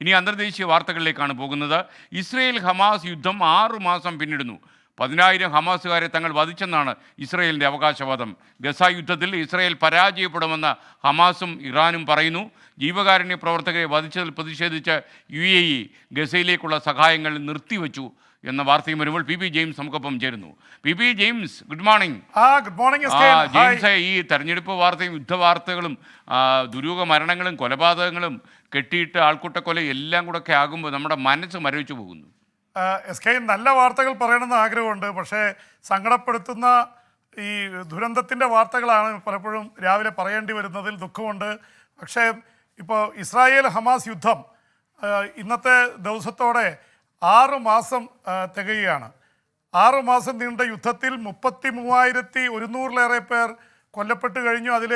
ഇനി അന്തർദേശീയ വാർത്തകളിലേക്കാണ് പോകുന്നത്. ഇസ്രയേൽ ഹമാസ് യുദ്ധം 6 മാസം പിന്നിടുന്നു. 10,000 ഹമാസുകാരെ തങ്ങൾ വധിച്ചെന്നാണ് ഇസ്രയേലിൻ്റെ അവകാശവാദം. ഗസ യുദ്ധത്തിൽ ഇസ്രയേൽ പരാജയപ്പെടുമെന്ന് ഹമാസും ഇറാനും പറയുന്നു. ജീവകാരുണ്യ പ്രവർത്തകരെ വധിച്ചതിൽ പ്രതിഷേധിച്ച് UAE ഗസയിലേക്കുള്ള സഹായങ്ങൾ നിർത്തിവെച്ചു എന്ന വാർത്തയും വരുമ്പോൾ പി ജെയിംസ് നമുക്കൊപ്പം ചേരുന്നു. P James, good morning. Good morning James, ഈ തെരഞ്ഞെടുപ്പ് വാർത്തയും യുദ്ധവാർത്തകളും ദുരൂഹ മരണങ്ങളും കൊലപാതകങ്ങളും കെട്ടിയിട്ട് ആൾക്കൂട്ടക്കൊല എല്ലാം കൂടെ ഒക്കെ ആകുമ്പോൾ നമ്മുടെ മനസ്സ് മരവിച്ചു പോകുന്നു. നല്ല വാർത്തകൾ പറയണമെന്ന് ആഗ്രഹമുണ്ട്. പക്ഷേ സങ്കടപ്പെടുത്തുന്ന ഈ ദുരന്തത്തിൻ്റെ വാർത്തകളാണ് പലപ്പോഴും രാവിലെ പറയേണ്ടി വരുന്നതിൽ ദുഃഖമുണ്ട്. പക്ഷേ ഇപ്പോൾ ഇസ്രായേൽ ഹമാസ് യുദ്ധം ഇന്നത്തെ ദിവസത്തോടെ 6 മാസം തികയുകയാണ്. 6 മാസം നീണ്ട യുദ്ധത്തിൽ 33,100-ലേറെ പേർ കൊല്ലപ്പെട്ട് കഴിഞ്ഞു. അതിൽ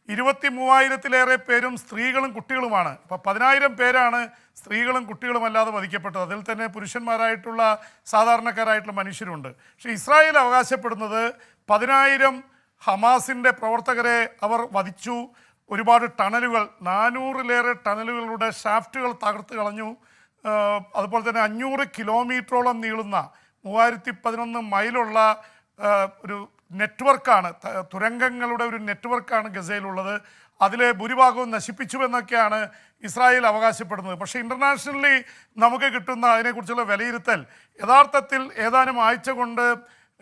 23,000-ലേറെ പേരും സ്ത്രീകളും കുട്ടികളുമാണ്. ഇപ്പോൾ 10,000 പേരാണ് സ്ത്രീകളും കുട്ടികളുമല്ലാതെ വധിക്കപ്പെട്ടത്. അതിൽ തന്നെ പുരുഷന്മാരായിട്ടുള്ള സാധാരണക്കാരായിട്ടുള്ള മനുഷ്യരുണ്ട്. പക്ഷേ ഇസ്രായേൽ അവകാശപ്പെടുന്നത് 10,000 ഹമാസിൻ്റെ പ്രവർത്തകരെ അവർ വധിച്ചു. ഒരുപാട് ടണലുകൾ, 400-ലേറെ ടണലുകളുടെ ഷാഫ്റ്റുകൾ തകർത്ത് കളഞ്ഞു. അതുപോലെ തന്നെ 500 കിലോമീറ്ററോളം നീളുന്ന 3011 മൈലുള്ള ഒരു നെറ്റ്വർക്കാണ്, തുരങ്കങ്ങളുടെ ഒരു നെറ്റ്വർക്കാണ് ഗസയിലുള്ളത്. അതിലെ ഭൂരിഭാഗവും നശിപ്പിച്ചുവെന്നൊക്കെയാണ് ഇസ്രായേൽ അവകാശപ്പെടുന്നത്. പക്ഷേ ഇൻ്റർനാഷണലി നമുക്ക് കിട്ടുന്ന അതിനെക്കുറിച്ചുള്ള വിലയിരുത്തൽ യഥാർത്ഥത്തിൽ ഏതാനും ആഴ്ച കൊണ്ട്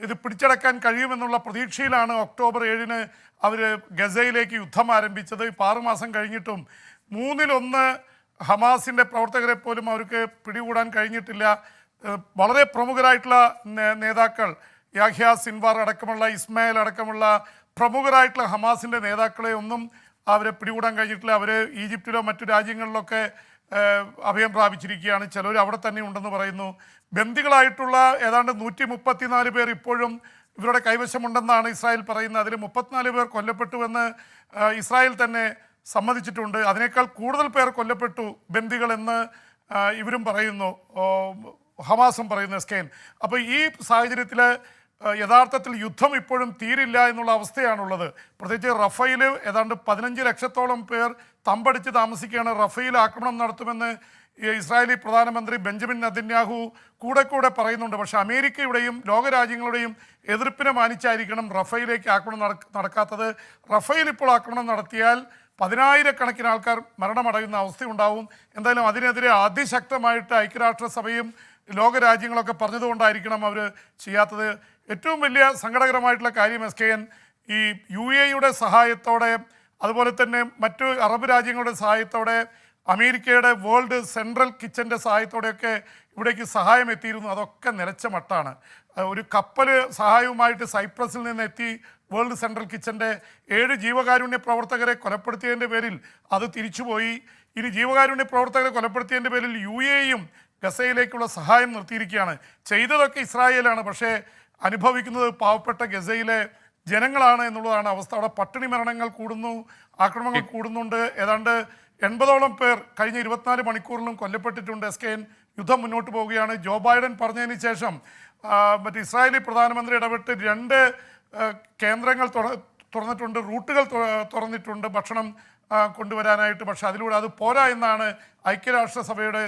ഇത് പിടിച്ചടക്കാൻ കഴിയുമെന്നുള്ള പ്രതീക്ഷയിലാണ് ഒക്ടോബർ 7-ന് അവർ ഗസയിലേക്ക് യുദ്ധം ആരംഭിച്ചത്. ഇപ്പോൾ 6 മാസം കഴിഞ്ഞിട്ടും 1/3 ഹമാസിൻ്റെ പ്രവർത്തകരെ പോലും അവർക്ക് പിടികൂടാൻ കഴിഞ്ഞിട്ടില്ല. വളരെ പ്രമുഖരായിട്ടുള്ള നേതാക്കൾ, യാഹ്യ സിൻവാർ അടക്കമുള്ള, ഇസ്മായിൽ അടക്കമുള്ള പ്രമുഖരായിട്ടുള്ള ഹമാസിൻ്റെ നേതാക്കളെ ഒന്നും അവരെ പിടികൂടാൻ കഴിഞ്ഞിട്ടില്ല. അവർ ഈജിപ്തിലോ മറ്റു രാജ്യങ്ങളിലൊക്കെ അഭയം പ്രാപിച്ചിരിക്കുകയാണ്. ചിലർ അവിടെ തന്നെ ഉണ്ടെന്ന് പറയുന്നു. ബന്ദികളായിട്ടുള്ള ഏതാണ്ട് 134 പേർ ഇപ്പോഴും ഇവരുടെ കൈവശമുണ്ടെന്നാണ് ഇസ്രായേൽ പറയുന്നത്. അതിൽ 34 പേർ കൊല്ലപ്പെട്ടുവെന്ന് ഇസ്രായേൽ തന്നെ സമ്മതിച്ചിട്ടുണ്ട്. അതിനേക്കാൾ കൂടുതൽ പേർ കൊല്ലപ്പെട്ടു ബന്ദികളെന്ന് ഇവരും പറയുന്നു, ഹമാസും പറയുന്നു, സ്കെയിൻ. അപ്പോൾ ഈ സാഹചര്യത്തിൽ യഥാർത്ഥത്തിൽ യുദ്ധം ഇപ്പോഴും തീരില്ല എന്നുള്ള അവസ്ഥയാണുള്ളത്. പ്രത്യേകിച്ച് റഫേൽ ഏതാണ്ട് 15 ലക്ഷത്തോളം പേർ തമ്പടിച്ച് താമസിക്കുകയാണ്. റഫേൽ ആക്രമണം നടത്തുമെന്ന് ഇസ്രായേലി പ്രധാനമന്ത്രി ബെഞ്ചമിൻ നെതന്യാഹു കൂടെ പറയുന്നുണ്ട്. പക്ഷേ അമേരിക്കയുടെയും ലോകരാജ്യങ്ങളുടെയും എതിർപ്പിനെ മാനിച്ചായിരിക്കണം റഫേലിലേക്ക് ആക്രമണം നടക്കാത്തത്. റഫേൽ ഇപ്പോൾ ആക്രമണം നടത്തിയാൽ 10,000-കണക്കിന് ആൾക്കാർ മരണമടയുന്ന അവസ്ഥയുണ്ടാവും. എന്തായാലും അതിനെതിരെ അതിശക്തമായിട്ട് ഐക്യരാഷ്ട്രസഭയും ലോകരാജ്യങ്ങളൊക്കെ പറഞ്ഞതുകൊണ്ടായിരിക്കണം അവർ ചെയ്യാത്തത്. ഏറ്റവും വലിയ സങ്കടകരമായിട്ടുള്ള കാര്യം SKN ഈ UAE-യുടെ സഹായത്തോടെ, അതുപോലെ തന്നെ മറ്റു അറബ് രാജ്യങ്ങളുടെ സഹായത്തോടെ, അമേരിക്കയുടെ വേൾഡ് സെൻട്രൽ കിച്ചൻ്റെ സഹായത്തോടെയൊക്കെ ഇവിടേക്ക് സഹായം എത്തിയിരുന്നു. അതൊക്കെ നിലച്ച മട്ടാണ്. ഒരു കപ്പൽ സഹായവുമായിട്ട് സൈപ്രസിൽ നിന്ന് എത്തി വേൾഡ് സെൻട്രൽ കിച്ചൻ്റെ 7 ജീവകാരുണ്യ പ്രവർത്തകരെ കൊലപ്പെടുത്തിയതിൻ്റെ പേരിൽ അത് തിരിച്ചുപോയി. ഇനി ജീവകാരുണ്യ പ്രവർത്തകരെ കൊലപ്പെടുത്തിയതിൻ്റെ പേരിൽ UAE-യും ഗസയിലേക്കുള്ള സഹായം നിർത്തിയിരിക്കുകയാണ്. ചെയ്തതൊക്കെ ഇസ്രായേലാണ്, പക്ഷേ അനുഭവിക്കുന്നത് പാവപ്പെട്ട ഗസയിലെ ജനങ്ങളാണ് എന്നുള്ളതാണ് അവസ്ഥ. അവിടെ പട്ടിണി മരണങ്ങൾ കൂടുന്നു, ആക്രമണങ്ങൾ കൂടുന്നുണ്ട്. ഏതാണ്ട് 80ഓളം പേർ കഴിഞ്ഞ 24 മണിക്കൂറിലും കൊല്ലപ്പെട്ടിട്ടുണ്ട്. SKN യുദ്ധം മുന്നോട്ട് പോവുകയാണ്. ജോ ബൈഡൻ പറഞ്ഞതിന് ശേഷം മറ്റ് ഇസ്രായേലി പ്രധാനമന്ത്രി ഇടപെട്ട് 2 കേന്ദ്രങ്ങൾ തുറന്നിട്ടുണ്ട്, റൂട്ടുകൾ തുറന്നിട്ടുണ്ട് ഭക്ഷണം കൊണ്ടുവരാനായിട്ട്. പക്ഷേ അതിലൂടെ അത് പോരാ എന്നാണ് ഐക്യരാഷ്ട്രസഭയുടെ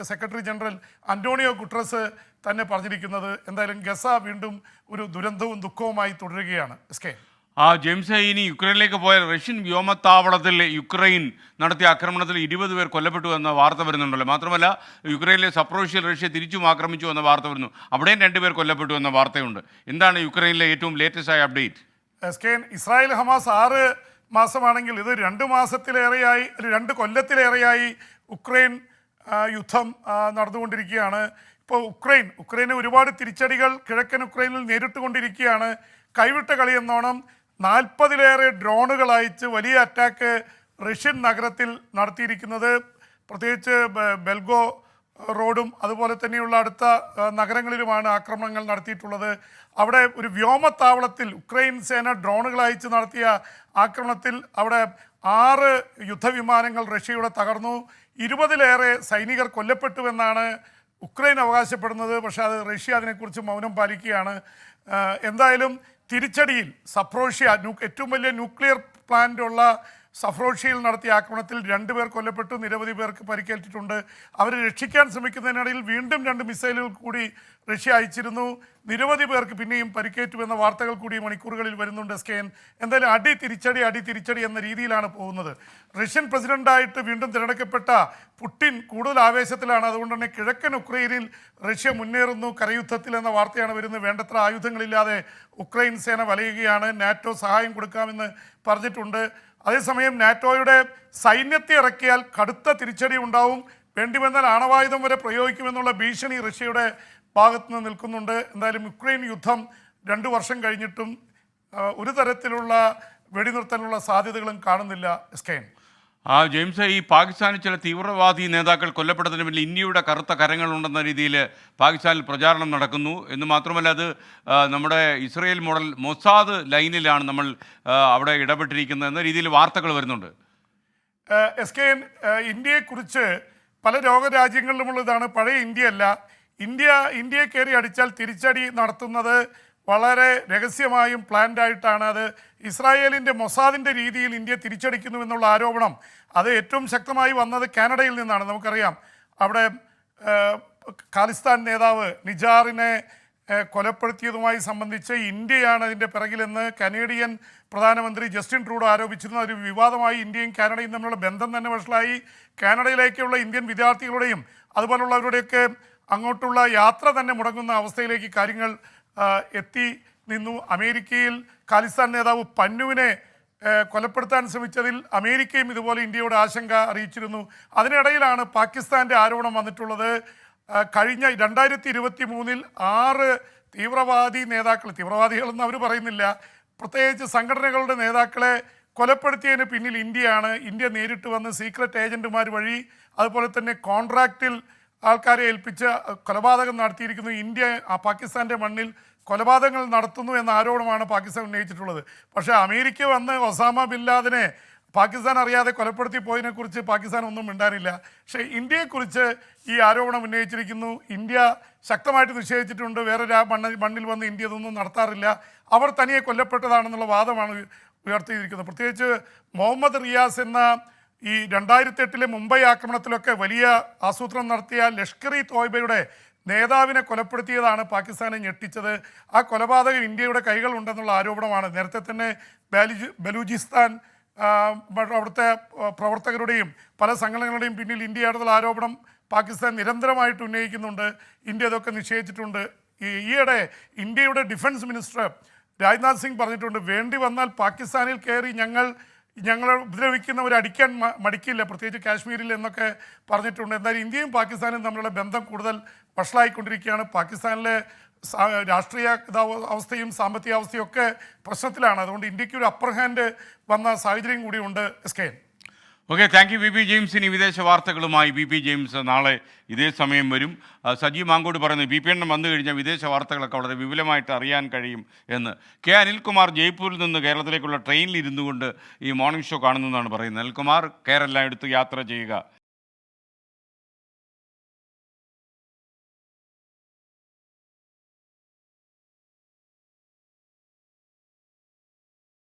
സെക്രട്ടറി ജനറൽ അന്റോണിയോ ഗുട്ടറസ് തന്നെ പറഞ്ഞിരിക്കുന്നത്. എന്തായാലും ഗസ വീണ്ടും ഒരു ദുരന്തവും ദുഃഖവുമായി തുടരുകയാണ്. ജെയിംസ്, ഇനി യുക്രൈനിലേക്ക് പോയ റഷ്യൻ വ്യോമത്താവളത്തിൽ യുക്രൈൻ നടത്തിയ ആക്രമണത്തിൽ 20 പേർ കൊല്ലപ്പെട്ടു എന്ന വാർത്ത വരുന്നുണ്ടല്ലോ. മാത്രമല്ല യുക്രൈനിലെ സപ്രോഷ്യയിൽ റഷ്യ തിരിച്ചും ആക്രമിച്ചു എന്ന വാർത്ത വരുന്നു. അവിടെയും 2 പേർ കൊല്ലപ്പെട്ടു എന്ന വാർത്തയുണ്ട്. എന്താണ് യുക്രൈനിലെ ഏറ്റവും ലേറ്റസ്റ്റ് ആയ അപ്ഡേറ്റ്? ഇസ്രായേൽ ഹമാസ് 6 മാസമാണെങ്കിൽ ഇത് 2 മാസത്തിലേറെയായി, 2 കൊല്ലത്തിലേറെയായി ഉക്രൈൻ യുദ്ധം നടന്നുകൊണ്ടിരിക്കുകയാണ്. ഇപ്പോൾ ഉക്രൈന് ഒരുപാട് തിരിച്ചടികൾ കിഴക്കൻ ഉക്രൈനിൽ നേരിട്ടുകൊണ്ടിരിക്കുകയാണ്. കൈവിട്ട കളിയെന്നോണം 40-ലേറെ ഡ്രോണുകൾ അയച്ച് വലിയ അറ്റാക്ക് റഷ്യൻ നഗരത്തിൽ നടത്തിയിരിക്കുന്നത്. പ്രത്യേകിച്ച് ബെൽഗോ റോഡും അതുപോലെ തന്നെയുള്ള അടുത്ത നഗരങ്ങളിലുമാണ് ആക്രമണങ്ങൾ നടത്തിയിട്ടുള്ളത്. അവിടെ ഒരു വ്യോമത്താവളത്തിൽ ഉക്രൈൻ സേന ഡ്രോണുകൾ അയച്ച് നടത്തിയ ആക്രമണത്തിൽ അവിടെ 6 യുദ്ധവിമാനങ്ങൾ റഷ്യയുടെ തകർന്നു. 20-ലേറെ സൈനികർ കൊല്ലപ്പെട്ടുവെന്നാണ് ഉക്രൈൻ അവകാശപ്പെടുന്നത്. പക്ഷേ അത് റഷ്യ അതിനെക്കുറിച്ച് മൗനം പാലിക്കുകയാണ്. എന്തായാലും തിരിച്ചടിയിൽ സപ്രോഷ്യ ഏറ്റവും വലിയ ന്യൂക്ലിയർ പ്ലാന്റ് ഉള്ള സഫ്രോഷിയിൽ നടത്തിയ ആക്രമണത്തിൽ 2 പേർ കൊല്ലപ്പെട്ടു, നിരവധി പേർക്ക് പരിക്കേറ്റിട്ടുണ്ട്. അവരെ രക്ഷിക്കാൻ ശ്രമിക്കുന്നതിനിടയിൽ വീണ്ടും 2 മിസൈലുകൾ കൂടി റഷ്യ അയച്ചിരുന്നു. നിരവധി പേർക്ക് പിന്നെയും പരിക്കേറ്റുവെന്ന വാർത്തകൾ കൂടി മണിക്കൂറുകളിൽ വരുന്നുണ്ട്. സ്കെയിൻ എന്തായാലും അടി തിരിച്ചടി എന്ന രീതിയിലാണ് പോകുന്നത്. റഷ്യൻ പ്രസിഡന്റായിട്ട് വീണ്ടും തിരഞ്ഞെടുക്കപ്പെട്ട പുടിൻ കൂടുതൽ ആവേശത്തിലാണ്. അതുകൊണ്ട് തന്നെ കിഴക്കൻ ഉക്രൈനിൽ റഷ്യ മുന്നേറുന്നു കരയുദ്ധത്തിൽ എന്ന വാർത്തയാണ് വരുന്നത്. വേണ്ടത്ര ആയുധങ്ങളില്ലാതെ ഉക്രൈൻ സേന വലയുകയാണ്. നാറ്റോ സഹായം കൊടുക്കാമെന്ന് പറഞ്ഞിട്ടുണ്ട്. അതേസമയം നാറ്റോയുടെ സൈന്യത്തെ ഇറക്കിയാൽ കടുത്ത തിരിച്ചടി ഉണ്ടാവും, വേണ്ടിവന്നാൽ ആണവായുധം വരെ പ്രയോഗിക്കുമെന്നുള്ള ഭീഷണി റഷ്യയുടെ ഭാഗത്ത് നിന്ന് നിൽക്കുന്നുണ്ട്. എന്തായാലും യുക്രൈൻ യുദ്ധം 2 വർഷം കഴിഞ്ഞിട്ടും ഒരു തരത്തിലുള്ള വെടിനിർത്താനുള്ള സാധ്യതകളും കാണുന്നില്ല. സ്കെയിൻ ജെയിംസ്, ഈ പാകിസ്ഥാനിൽ ചില തീവ്രവാദി നേതാക്കൾ കൊല്ലപ്പെട്ടതിന് പിന്നിൽ ഇന്ത്യയുടെ കറുത്ത കരങ്ങളുണ്ടെന്ന രീതിയിൽ പാകിസ്ഥാനിൽ പ്രചാരണം നടക്കുന്നു. എന്ന് മാത്രമല്ല, അത് നമ്മുടെ ഇസ്രയേൽ മോഡൽ മൊസാദ് ലൈനിലാണ് നമ്മൾ അവിടെ ഇടപെട്ടിരിക്കുന്നത് എന്ന രീതിയിൽ വാർത്തകൾ വരുന്നുണ്ട്. സ്കെയിൻ ഇന്ത്യയെക്കുറിച്ച് പല ലോകരാജ്യങ്ങളിലുമുള്ളതാണ്. പഴയ ഇന്ത്യയല്ല. ഇന്ത്യയെ കയറി അടിച്ചാൽ തിരിച്ചടി നടത്തുന്നത് വളരെ രഹസ്യമായും പ്ലാൻഡായിട്ടാണ്. അത് ഇസ്രായേലിൻ്റെ മൊസാദിൻ്റെ രീതിയിൽ ഇന്ത്യ തിരിച്ചടിക്കുന്നു എന്നുള്ള ആരോപണം അത് ഏറ്റവും ശക്തമായി വന്നത് കാനഡയിൽ നിന്നാണ്. നമുക്കറിയാം, അവിടെ ഖാലിസ്ഥാൻ നേതാവ് നിജാറിനെ കൊലപ്പെടുത്തിയതുമായി സംബന്ധിച്ച് ഇന്ത്യയാണ് അതിൻ്റെ പിറകിലെന്ന് കനേഡിയൻ പ്രധാനമന്ത്രി ജസ്റ്റിൻ ട്രൂഡോ ആരോപിച്ചിരുന്നു. ഒരു വിവാദമായി ഇന്ത്യയും കാനഡയും തമ്മിലുള്ള ബന്ധം തന്നെ വഷളായി. കാനഡയിലേക്കുള്ള ഇന്ത്യൻ വിദ്യാർത്ഥികളുടെയും അതുപോലുള്ളവരുടെയൊക്കെ അങ്ങോട്ടുള്ള യാത്ര തന്നെ മുടങ്ങുന്ന അവസ്ഥയിലേക്ക് കാര്യങ്ങൾ എത്തി നിന്നു. അമേരിക്കയിൽ ഖാലിസ്ഥാൻ നേതാവ് പന്നുവിനെ കൊലപ്പെടുത്താൻ ശ്രമിച്ചതിൽ അമേരിക്കയും ഇതുപോലെ ഇന്ത്യയോട് ആശങ്ക അറിയിച്ചിരുന്നു. അതിനിടയിലാണ് പാകിസ്ഥാൻ്റെ ആരോപണം വന്നിട്ടുള്ളത്. കഴിഞ്ഞ 2023 6 തീവ്രവാദി നേതാക്കൾ, തീവ്രവാദികളെന്ന് അവർ പറയുന്നില്ല, പ്രത്യേകിച്ച് സംഘടനകളുടെ നേതാക്കളെ കൊലപ്പെടുത്തിയതിന് പിന്നിൽ ഇന്ത്യയാണ്. ഇന്ത്യ നേരിട്ട് വന്ന് സീക്രട്ട് ഏജൻറ്റുമാർ വഴി അതുപോലെ തന്നെ കോൺട്രാക്റ്റിൽ ആൾക്കാരെ ഏൽപ്പിച്ച് കൊലപാതകം നടത്തിയിരിക്കുന്നു. ഇന്ത്യ പാകിസ്ഥാൻ്റെ മണ്ണിൽ കൊലപാതകങ്ങൾ നടത്തുന്നു എന്ന ആരോപണമാണ് പാകിസ്ഥാൻ ഉന്നയിച്ചിട്ടുള്ളത്. പക്ഷേ അമേരിക്ക വന്ന് ഒസാമ ബിൻ ലാദനെ പാകിസ്ഥാൻ അറിയാതെ കൊലപ്പെടുത്തി പോയതിനെക്കുറിച്ച് പാകിസ്ഥാൻ ഒന്നും മിണ്ടാനില്ല. പക്ഷേ ഇന്ത്യയെക്കുറിച്ച് ഈ ആരോപണം ഉന്നയിച്ചിരിക്കുന്നു. ഇന്ത്യ ശക്തമായിട്ട് നിഷേധിച്ചിട്ടുണ്ട്. വേറൊരു മണ്ണിൽ വന്ന് ഇന്ത്യ ഇതൊന്നും നടത്താറില്ല, അവർ തനിയെ കൊല്ലപ്പെട്ടതാണെന്നുള്ള വാദമാണ് ഉയർത്തിയിരിക്കുന്നത്. പ്രത്യേകിച്ച് മുഹമ്മദ് റിയാസ് എന്ന ഈ 2008 മുംബൈ ആക്രമണത്തിലൊക്കെ വലിയ ആസൂത്രണം നടത്തിയ ലഷ്കർ-ഇ തോയ്ബയുടെ നേതാവിനെ കൊലപ്പെടുത്തിയതാണ് പാകിസ്ഥാനെ ഞെട്ടിച്ചത്. ആ കൊലപാതകം ഇന്ത്യയുടെ കൈകളുണ്ടെന്നുള്ള ആരോപണമാണ്. നേരത്തെ തന്നെ ബലൂചിസ്ഥാൻ അവിടുത്തെ പ്രവർത്തകരുടെയും പല സംഘടനകളുടെയും പിന്നിൽ ഇന്ത്യയാണെന്നുള്ള ആരോപണം പാകിസ്ഥാൻ നിരന്തരമായിട്ട് ഉന്നയിക്കുന്നുണ്ട്. ഇന്ത്യ ഇതൊക്കെ നിഷേധിച്ചിട്ടുണ്ട്. ഈയിടെ ഇന്ത്യയുടെ ഡിഫൻസ് മിനിസ്റ്റർ രാജ്നാഥ് സിംഗ് പറഞ്ഞിട്ടുണ്ട്, വേണ്ടി വന്നാൽ പാകിസ്ഥാനിൽ കയറി ഞങ്ങളെ ഉപദ്രവിക്കുന്നവർ അടിക്കാൻ മടിക്കില്ല, പ്രത്യേകിച്ച് കാശ്മീരിൽ എന്നൊക്കെ പറഞ്ഞിട്ടുണ്ട്. എന്തായാലും ഇന്ത്യയും പാകിസ്ഥാനും തമ്മിലുള്ള ബന്ധം കൂടുതൽ വഷളായിക്കൊണ്ടിരിക്കുകയാണ്. പാകിസ്ഥാനിലെ രാഷ്ട്രീയ അവസ്ഥയും സാമ്പത്തിക അവസ്ഥയും ഒക്കെ പ്രശ്നത്തിലാണ്. അതുകൊണ്ട് ഇന്ത്യക്ക് ഒരു അപ്പർ ഹാൻഡ് വന്ന സാഹചര്യം കൂടിയുണ്ട്. Skein okay, thank you B James. ഇനി വിദേശ വാർത്തകളുമായി ബി ജെയിംസ് നാളെ ഇതേ സമയം വരും. സജീവ് മാങ്കോട് പറയുന്നത് എണ്ണം വന്നു കഴിഞ്ഞാൽ വിദേശ വാർത്തകളൊക്കെ വളരെ വിപുലമായിട്ട് അറിയാൻ കഴിയും എന്ന്. അനിൽകുമാർ ജയ്പൂരിൽ നിന്ന് കേരളത്തിലേക്കുള്ള ട്രെയിനിൽ ഇരുന്നു കൊണ്ട് ഈ മോർണിംഗ് ഷോ കാണുന്നു എന്നാണ് പറയുന്നത്. അനിൽകുമാർ, കേരള എടുത്ത് യാത്ര ചെയ്യുക.